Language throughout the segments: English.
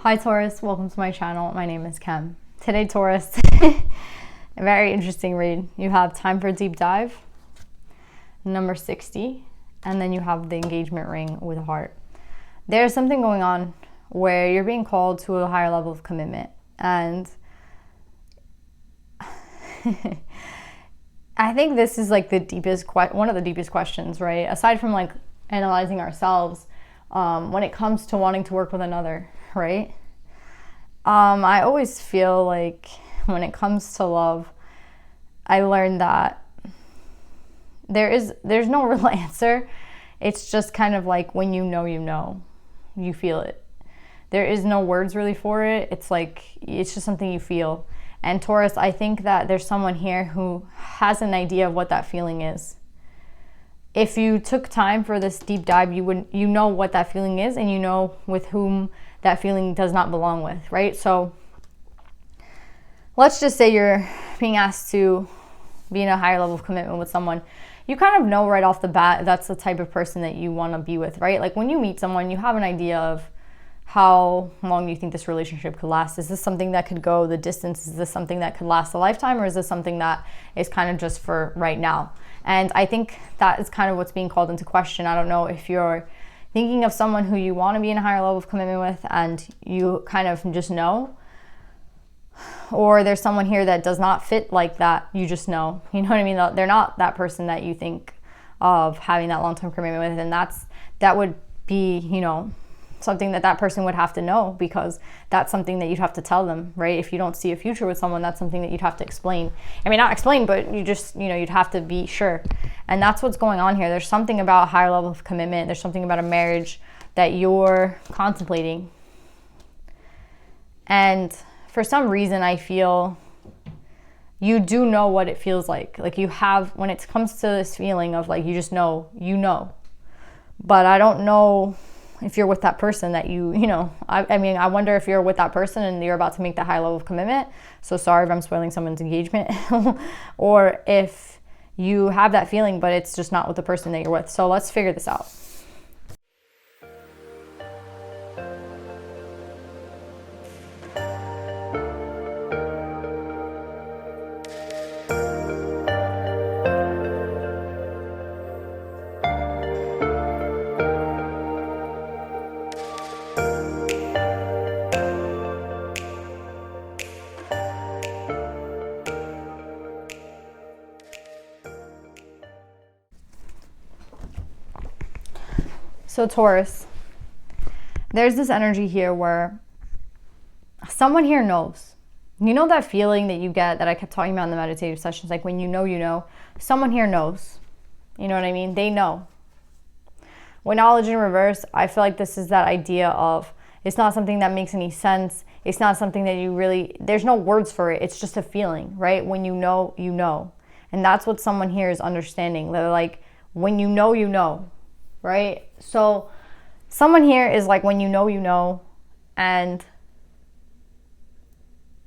Hi Taurus, welcome to my channel. My name is Kim. Today Taurus, a very interesting read. You have time for a deep dive, number 60, and then you have the engagement ring with a heart. There's something going on where you're being called to a higher level of commitment, and I think this is like one of the deepest questions, right? Aside from like analyzing ourselves, when it comes to wanting to work with another, right? I always feel like when it comes to love, I learned that there's no real answer. It's just kind of like when you know, you feel it. There is no words really for it. It's just something you feel. And Taurus, I think that there's someone here who has an idea of what that feeling is. If you took time for this deep dive, you know what that feeling is, and you know with whom that feeling does not belong with, right? So let's just say you're being asked to be in a higher level of commitment with someone. You kind of know right off the bat that's the type of person that you want to be with, right? Like when you meet someone, you have an idea of how long you think this relationship could last. Is this something that could go the distance? Is this something that could last a lifetime? Or is this something that is kind of just for right now? And I think that is kind of what's being called into question. I don't know if you're thinking of someone who you want to be in a higher level of commitment with and you kind of just know, or there's someone here that does not fit like that. You just know, you know what I mean? They're not that person that you think of having that long-term commitment with. And that would be, you know, something that person would have to know, because that's something that you'd have to tell them, right? If you don't see a future with someone, that's something that you'd have to explain. I mean, not explain, but you just, you know, you'd have to be sure. And that's what's going on here. There's something about a higher level of commitment. There's something about a marriage that you're contemplating. And for some reason, I feel you do know what it feels like. Like you have, when it comes to this feeling of like, you just know, you know. But I don't know if you're with that person that you know, I mean, I wonder if you're with that person and you're about to make that high level of commitment. So sorry if I'm spoiling someone's engagement. Or if you have that feeling, but it's just not with the person that you're with. So let's figure this out. So Taurus, there's this energy here where someone here knows. You know that feeling that you get that I kept talking about in the meditative sessions, like when you know, someone here knows. You know what I mean? They know. With knowledge in reverse, I feel like this is that idea of it's not something that makes any sense. It's not something that there's no words for it. It's just a feeling, right? When you know, you know. And that's what someone here is understanding. They're like, when you know, right? So someone here is like, when you know, and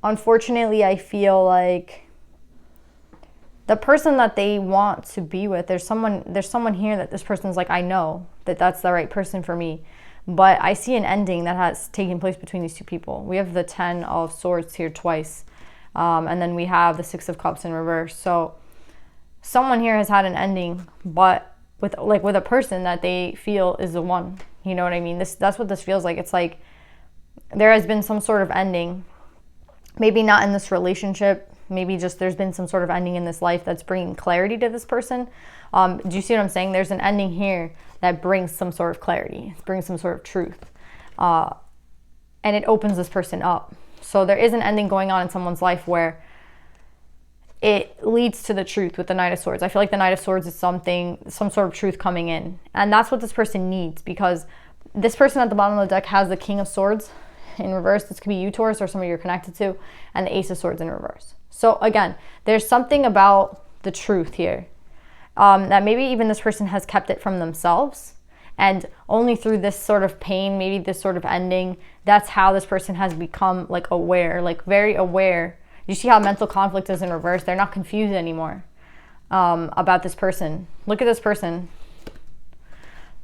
unfortunately I feel like the person that they want to be with, there's someone here that this person's like, I know that that's the right person for me, but I see an ending that has taken place between these two people. We have the 10 of Swords here twice, and then we have the 6 of Cups in reverse. So someone here has had an ending, but with a person that they feel is the one. You know what I mean? That's what this feels like. It's like there has been some sort of ending. Maybe not in this relationship. Maybe just there's been some sort of ending in this life that's bringing clarity to this person. Do you see what I'm saying? There's an ending here that brings some sort of clarity. It brings some sort of truth. And it opens this person up. So there is an ending going on in someone's life where it leads to the truth with the Knight of Swords. I feel like the Knight of Swords is some sort of truth coming in. And that's what this person needs, because this person at the bottom of the deck has the King of Swords in reverse. This could be you, Taurus, or somebody you're connected to, and the Ace of Swords in reverse. So again, there's something about the truth here that maybe even this person has kept it from themselves. And only through this sort of pain, maybe this sort of ending, that's how this person has become like aware, like very aware. You see how mental conflict is in reverse? They're not confused anymore about this person. Look at this person.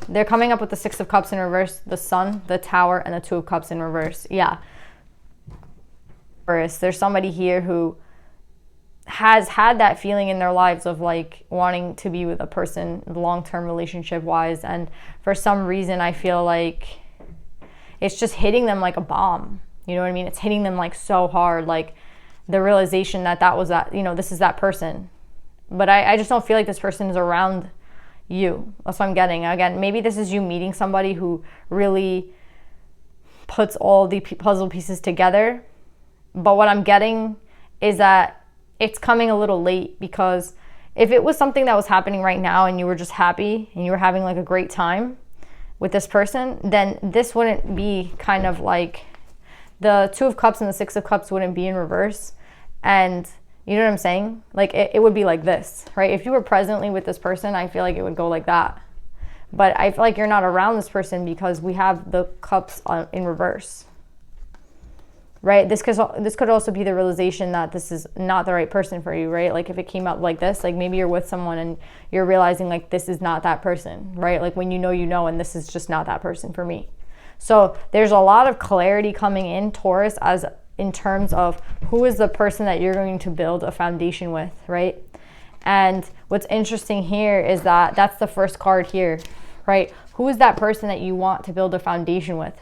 They're coming up with the Six of Cups in reverse, the Sun, the Tower, and the Two of Cups in reverse. Yeah. There's somebody here who has had that feeling in their lives of like wanting to be with a person long-term relationship wise, and for some reason I feel like it's just hitting them like a bomb. You know what I mean? It's hitting them like so hard, like the realization that was that, you know, this is that person. But I just don't feel like this person is around you. That's what I'm getting. Again, maybe this is you meeting somebody who really puts all the puzzle pieces together. But what I'm getting is that it's coming a little late, because if it was something that was happening right now and you were just happy and you were having like a great time with this person, then this wouldn't be kind of like the Two of Cups and the Six of Cups wouldn't be in reverse. And you know what I'm saying? Like it would be like this, right? If you were presently with this person, I feel like it would go like that. But I feel like you're not around this person because we have the cups in reverse. Right? This could also be the realization that this is not the right person for you, right? Like if it came out like this, like maybe you're with someone and you're realizing like this is not that person, right? Like when you know, and this is just not that person for me. So there's a lot of clarity coming in, Taurus, as in terms of who is the person that you're going to build a foundation with, right? And what's interesting here is that that's the first card here, right? Who is that person that you want to build a foundation with?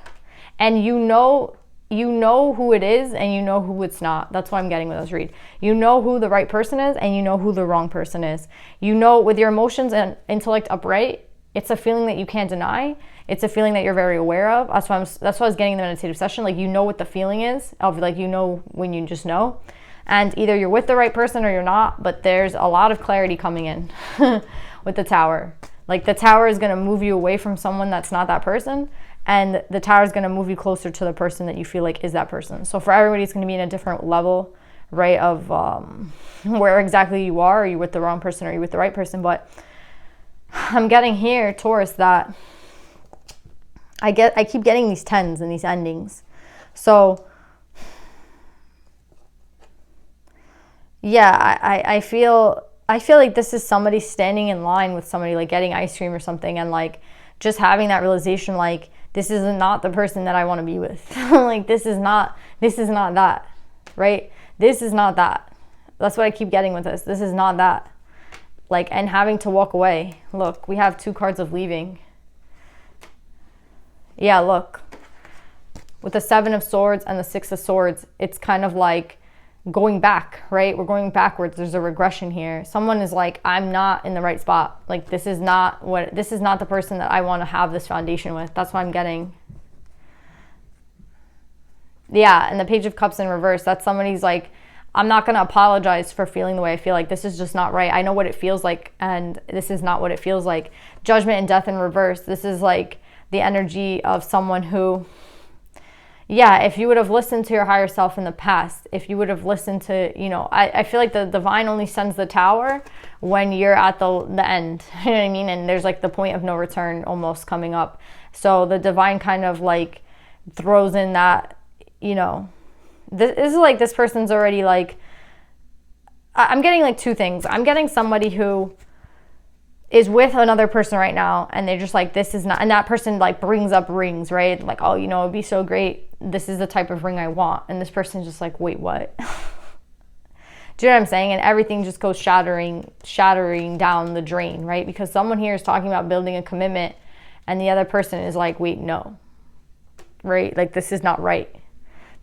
And you know who it is and you know who it's not. That's what I'm getting with this read. You know who the right person is and you know who the wrong person is. You know, with your emotions and intellect upright, it's a feeling that you can't deny. It's a feeling that you're very aware of. That's what I was getting in the meditative session. Like, you know what the feeling is of, like, you know when you just know. And either you're with the right person or you're not, but there's a lot of clarity coming in with the Tower. Like, the Tower is going to move you away from someone that's not that person. And the Tower is going to move you closer to the person that you feel like is that person. So for everybody, it's going to be in a different level, right, of where exactly you are. Are you with the wrong person or are you with the right person? But I'm getting here, Taurus, that I keep getting these 10s and these endings. So yeah, I feel like this is somebody standing in line with somebody, like getting ice cream or something, and like just having that realization, like, this is not the person that I want to be with. Like, this is not that, right? This is not that. That's what I keep getting with this. This is not that. Like, and having to walk away. Look, we have 2 cards of leaving. Yeah, look. With the 7 of Swords and the 6 of Swords, it's kind of like going back, right? We're going backwards. There's a regression here. Someone is like, I'm not in the right spot. Like, this is not the person that I want to have this foundation with. That's what I'm getting. Yeah, and the Page of Cups in reverse, that's somebody's like, I'm not going to apologize for feeling the way I feel. Like, this is just not right. I know what it feels like, and this is not what it feels like. Judgment and Death in reverse. This is like the energy of someone who, yeah, if you would have listened to your higher self in the past, if you would have listened to, you know, I feel like the divine only sends the Tower when you're at the end, you know what I mean? And there's like the point of no return almost coming up. So the divine kind of like throws in that, you know, this is like, this person's already like, I'm getting like 2 things. I'm getting somebody who is with another person right now and they're just like, this is not, and that person like brings up rings, right? Like, oh, you know, it'd be so great. This is the type of ring I want. And this person's just like, wait, what? Do you know what I'm saying? And everything just goes shattering down the drain, right? Because someone here is talking about building a commitment and the other person is like, wait, no, right? Like, this is not right.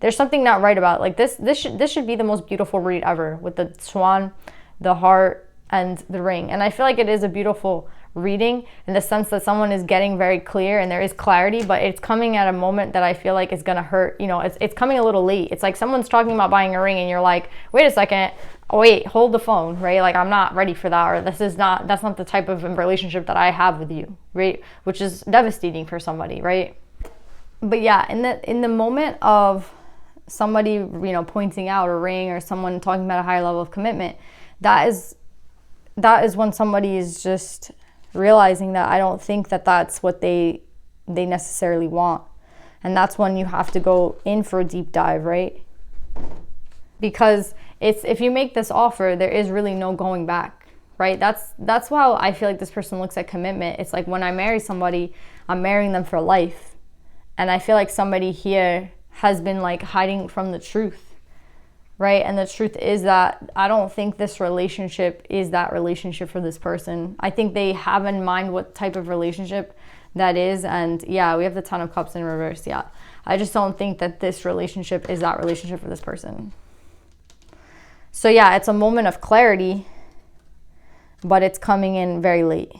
There's something not right about it. Like, this should be the most beautiful read ever, with the swan, the heart, and the ring. And I feel like it is a beautiful reading in the sense that someone is getting very clear and there is clarity, but it's coming at a moment that I feel like is going to hurt. You know, it's coming a little late. It's like someone's talking about buying a ring and you're like, wait a second, oh, wait, hold the phone, right? Like, I'm not ready for that, or that's not the type of relationship that I have with you, right? Which is devastating for somebody, right? But yeah, in the moment of somebody, you know, pointing out a ring or someone talking about a higher level of commitment, that is when somebody is just realizing that I don't think that that's what they necessarily want. And that's when you have to go in for a deep dive, right? Because if you make this offer, there is really no going back, right? That's how I feel like this person looks at commitment. It's like when I marry somebody, I'm marrying them for life. And I feel like somebody here has been like hiding from the truth, right? And the truth is that I don't think this relationship is that relationship for this person. I think they have in mind what type of relationship that is. And yeah, we have the Ten of Cups in reverse. Yeah, I just don't think that this relationship is that relationship for this person. So yeah, it's a moment of clarity, but it's coming in very late.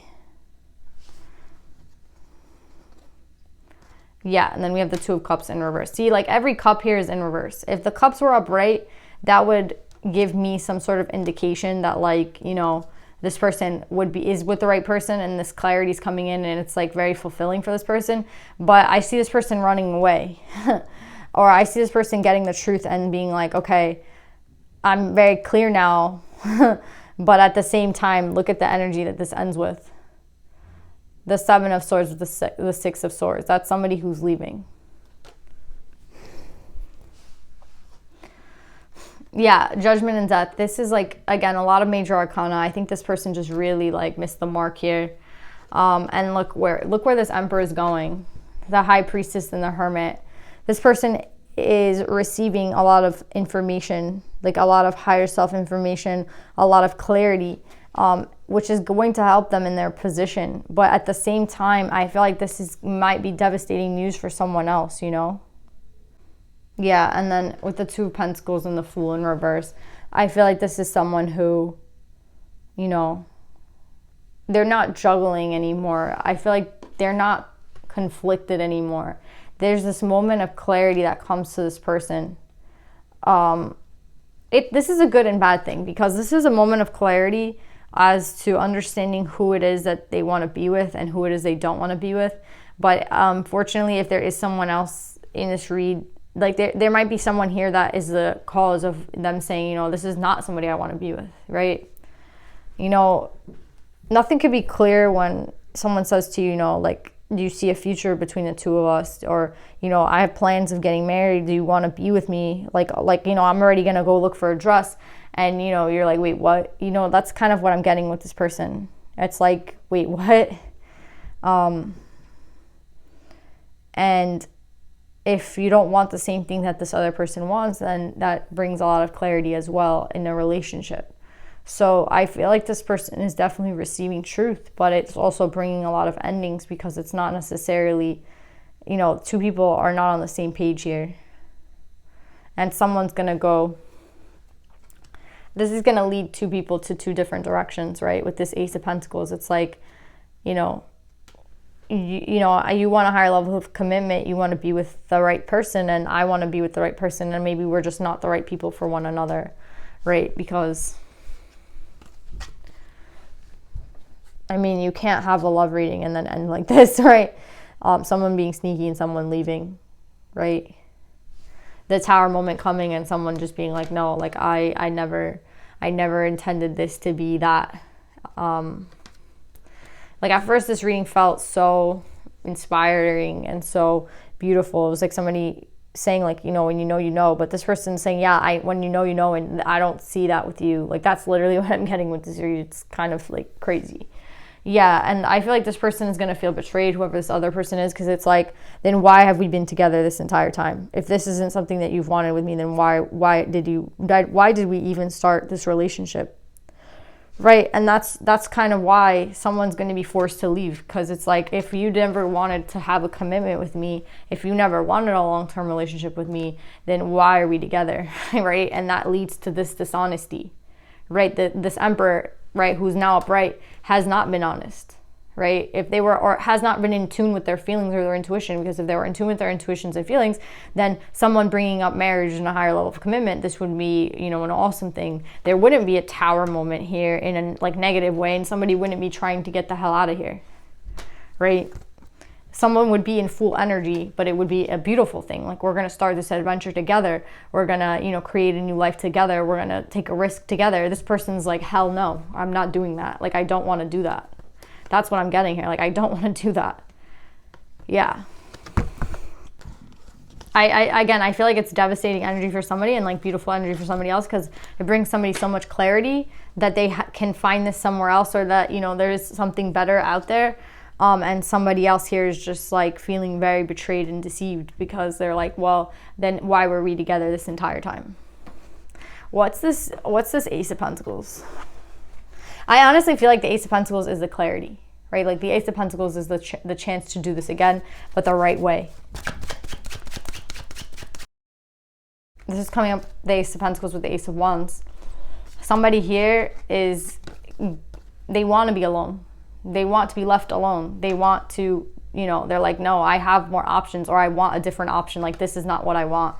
Yeah, and then we have the Two of Cups in reverse. See, like every cup here is in reverse. If the cups were upright, that would give me some sort of indication that, like, you know, this person is with the right person, and this clarity is coming in, and it's like very fulfilling for this person. But I see this person running away or I see this person getting the truth and being like, okay, I'm very clear now. But at the same time, look at the energy that this ends with. The Seven of Swords with the Six of Swords. That's somebody who's leaving. Yeah, Judgment and Death. This is like, again, a lot of major arcana. I think this person just really like missed the mark here. And look where this Emperor is going. The High Priestess and the Hermit. This person is receiving a lot of information, like a lot of higher self information, a lot of clarity, which is going to help them in their position. But at the same time, I feel like this might be devastating news for someone else, you know? Yeah, and then with the Two of Pentacles and the Fool in reverse, I feel like this is someone who, you know, they're not juggling anymore. I feel like they're not conflicted anymore. There's this moment of clarity that comes to this person. This is a good and bad thing, because this is a moment of clarity as to understanding who it is that they want to be with and who it is they don't want to be with. But fortunately, if there is someone else in this read, like there might be someone here that is the cause of them saying, you know, this is not somebody I want to be with, right? You know, nothing could be clear when someone says to you, you know, like, do you see a future between the two of us? Or, you know, I have plans of getting married. Do you want to be with me? Like, you know, I'm already going to go look for a dress. And, you know, you're like, wait, what? You know, that's kind of what I'm getting with this person. It's like, wait, what? And if you don't want the same thing that this other person wants, then that brings a lot of clarity as well in a relationship. So I feel like this person is definitely receiving truth, but it's also bringing a lot of endings, because it's not necessarily, you know, two people are not on the same page here. And someone's going to go, this is going to lead two people to two different directions, right? With this Ace of Pentacles, it's like, you know, you want a higher level of commitment. You want to be with the right person, and I want to be with the right person, and maybe we're just not the right people for one another, right? Because, I mean, you can't have a love reading and then end like this, right? Someone being sneaky and someone leaving, right? The Tower moment coming and someone just being like, no, like I never intended this to be that. Like at first this reading felt so inspiring and so beautiful. It was like somebody saying, like, you know, when you know, you know. But this person's saying, yeah, when you know, you know, and I don't see that with you. Like that's literally what I'm getting with this reading. It's kind of like crazy. Yeah, and I feel like this person is going to feel betrayed, whoever this other person is, because it's like, then why have we been together this entire time? If this isn't something that you've wanted with me, then why did we even start this relationship? Right? And that's kind of why someone's going to be forced to leave, because it's like, if you never wanted to have a commitment with me, if you never wanted a long-term relationship with me, then why are we together? Right? And that leads to this dishonesty, right? This Emperor, right, who's now upright, has not been honest, right? If they were, or has not been in tune with their feelings or their intuition, because if they were in tune with their intuitions and feelings, then someone bringing up marriage and a higher level of commitment, this would be, you know, an awesome thing. There wouldn't be a Tower moment here in a like negative way, and somebody wouldn't be trying to get the hell out of here, right? Someone would be in full energy, but it would be a beautiful thing. Like, we're going to start this adventure together. We're going to, you know, create a new life together. We're going to take a risk together. This person's like, hell no, I'm not doing that. Like, I don't want to do that. That's what I'm getting here. Like, I don't want to do that. Yeah. Again, I feel like it's devastating energy for somebody and like beautiful energy for somebody else, because it brings somebody so much clarity that they can find this somewhere else, or that, you know, there's something better out there. And somebody else here is just like feeling very betrayed and deceived, because they're like, well, then why were we together this entire time? What's this Ace of Pentacles? I honestly feel like the Ace of Pentacles is the clarity, right? Like the Ace of Pentacles is the chance to do this again, but the right way. This is coming up, the Ace of Pentacles with the Ace of Wands. Somebody here is, they want to be alone. They want to be left alone. They want to, you know, they're like, no, I have more options, or I want a different option. Like, this is not what I want.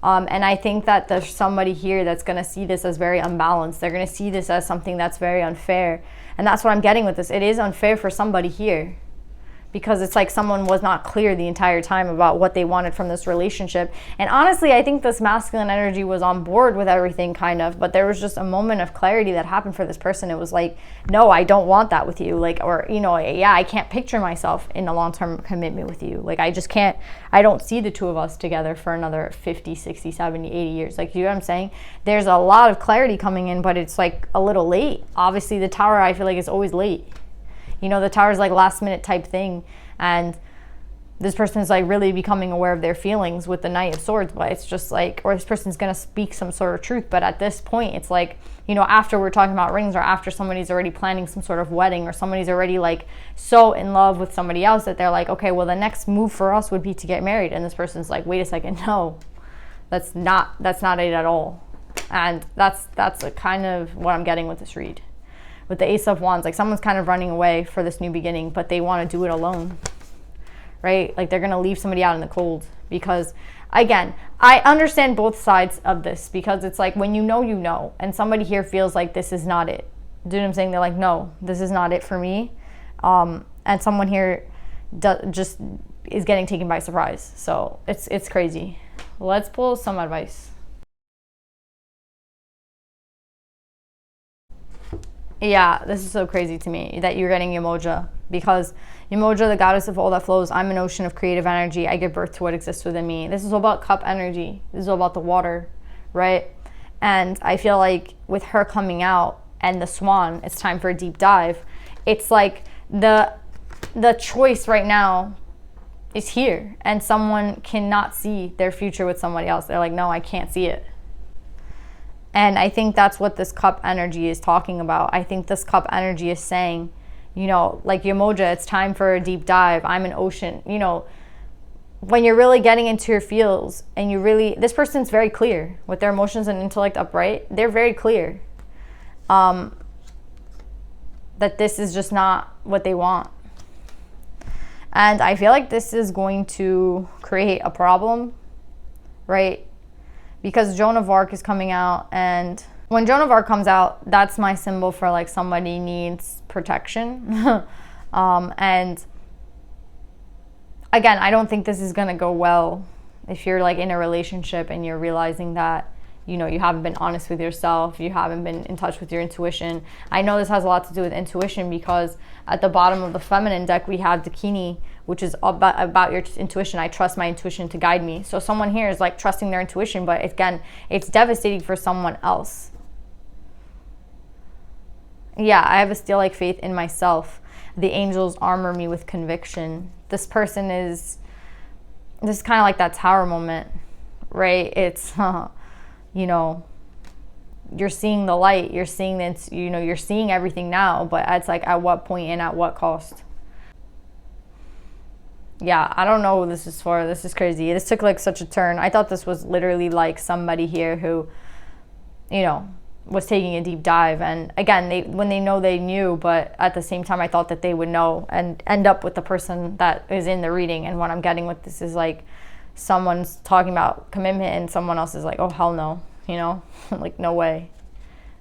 And I think that there's somebody here that's going to see this as very unbalanced. They're going to see this as something that's very unfair. And that's what I'm getting with this. It is unfair for somebody here, because it's like someone was not clear the entire time about what they wanted from this relationship. And honestly, I think this masculine energy was on board with everything, kind of, but there was just a moment of clarity that happened for this person. It was like, no, I don't want that with you. Like, or, you know, yeah, I can't picture myself in a long-term commitment with you. Like, I just can't, I don't see the two of us together for another 50, 60, 70, 80 years. Like, you know what I'm saying? There's a lot of clarity coming in, but it's like a little late. Obviously, the Tower, I feel like, is always late. You know, the Tower is like last minute type thing. And this person is like really becoming aware of their feelings with the Knight of Swords. But it's just like, or this person's going to speak some sort of truth. But at this point, it's like, you know, after we're talking about rings, or after somebody's already planning some sort of wedding, or somebody's already like so in love with somebody else that they're like, okay, well, the next move for us would be to get married. And this person's like, wait a second, no, that's not it at all. And that's a kind of what I'm getting with this read. With the Ace of Wands, like someone's kind of running away for this new beginning, but they want to do it alone, right? Like they're going to leave somebody out in the cold, because again, I understand both sides of this, because it's like when you know, and somebody here feels like this is not it. Do you know what I'm saying? They're like, no, this is not it for me. And someone here just is getting taken by surprise. So it's crazy. Let's pull some advice. Yeah, this is so crazy to me that you're getting Umoja, because Umoja, the goddess of all that flows, I'm an ocean of creative energy. I give birth to what exists within me. This is all about cup energy. This is all about the water, right? And I feel like with her coming out and the swan, it's time for a deep dive. It's like the choice right now is here, and someone cannot see their future with somebody else. They're like, no, I can't see it. And I think that's what this cup energy is talking about. I think this cup energy is saying, you know, like Umoja, it's time for a deep dive. I'm an ocean. You know, when you're really getting into your feels, and you really, this person's very clear with their emotions and intellect upright. They're very clear that this is just not what they want. And I feel like this is going to create a problem, right? Because Joan of Arc is coming out, and when Joan of Arc comes out, that's my symbol for like somebody needs protection. And again, I don't think this is gonna go well if you're like in a relationship and you're realizing that, you know, you haven't been honest with yourself, you haven't been in touch with your intuition. I know this has a lot to do with intuition, because at the bottom of the feminine deck we have Dakini, which is about your intuition. I trust my intuition to guide me. So someone here is like trusting their intuition, but again, it's devastating for someone else. Yeah, I have a still like faith in myself. The angels armor me with conviction. This person is kind of like that Tower moment, right? It's, you know, you're seeing the light, you're seeing this, you know, you're seeing everything now, but it's like at what point and at what cost? Yeah, I don't know who this is for. This is crazy. This took like such a turn. I thought this was literally like somebody here who, you know, was taking a deep dive. And again, when they know, they knew, but at the same time, I thought that they would know and end up with the person that is in the reading. And what I'm getting with this is like someone's talking about commitment and someone else is like, oh, hell no, you know, like no way.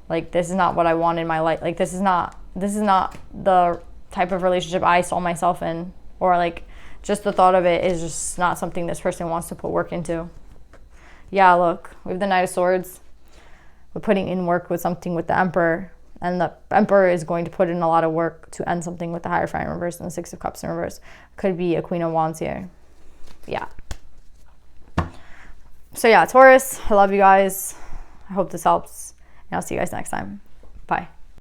Like, this is not what I want in my life. Like, this is not the type of relationship I saw myself in, or like, just the thought of it is just not something this person wants to put work into. Yeah, look, we have the Knight of Swords. We're putting in work with something with the Emperor. And the Emperor is going to put in a lot of work to end something with the Hierophant in reverse and the Six of Cups in reverse. Could be a Queen of Wands here. Yeah. So yeah, Taurus, I love you guys. I hope this helps. And I'll see you guys next time. Bye.